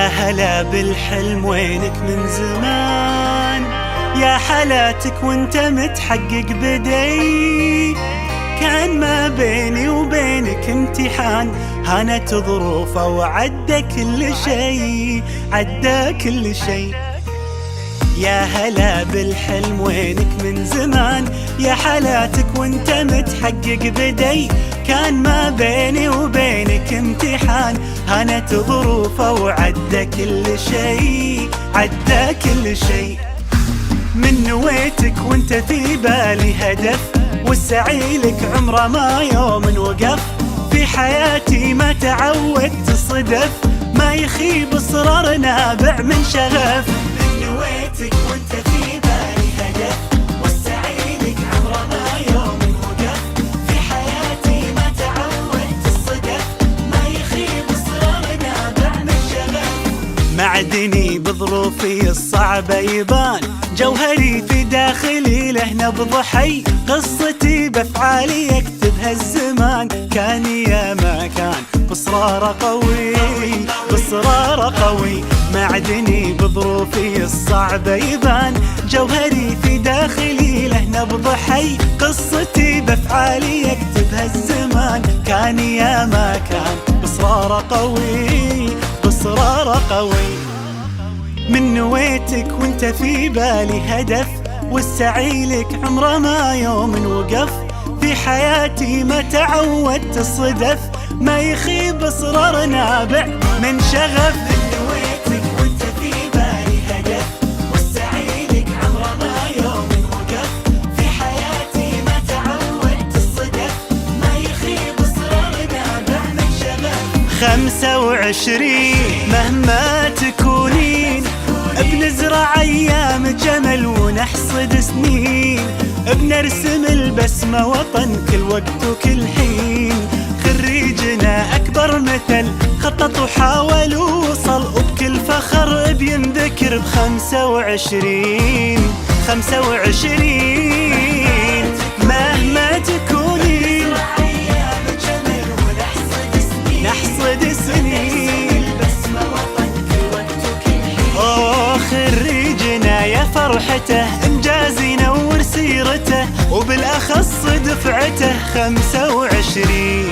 يا هلا بالحلم وينك من زمان، يا حالاتك وانت متحقق بدي. كان ما بيني وبينك امتحان، هانت ظروفه وعدى كل شي، عدى كل شي. يا هلا بالحلم وينك من زمان، يا حالاتك وانت متحقق بدي. كان ما بيني وبينك امتحان، هانت ظروفه وعدى كل شي، عدى كل شي. من نويتك وانت في بالي هدف، والسعي لك عمره ما يوم وقف. في حياتي ما تعودت صدف، ما يخيب اصرار نابع من شغف. من نويتك وانت في بالي هدف، والسعي لك عمره ما يوم وقف. في حياتي ما تعودت الصدف، ما يخيب اصرار نابع من شغف. معدني بظروفي الصعبة يبان، جوهري في داخلي له نبض حي. قصتي بافعالي يكتبها الزمان، كان يا ما كان باصرار قوي، باصرار قوي. معدني بظروفي الصعبة يبان، جوهري في داخلي له نبض حي. قصتي بافعالي يكتبها الزمان، كان يا ما كان باصرار قوي، باصرار قوي. من نويتك وانت في بالي هدف، والسعي لك عمره ما يوم وقف. في حياتي ما تعودت الصدف، ما يخيب اصرار نابع من شغف. من نويتك وانت في بالي هدف، والسعي لك عمره ما يوم وقف. في حياتي ما تعودت الصدف، ما يخيب اصرار نابع من شغف. 25 مهما تكونين، بنزرع ايام جمل ونحصد سنين. بنرسم البسمة وطن كل وقت وكل حين. خريجنا اكبر مثل خطط وحاول ووصل، وبكل فخر بينذكر ب25. 25 مهما تكونين، نحصد سنين. خريجنا يا فرحته، انجاز ينور سيرته، وبالاخص دفعته 25.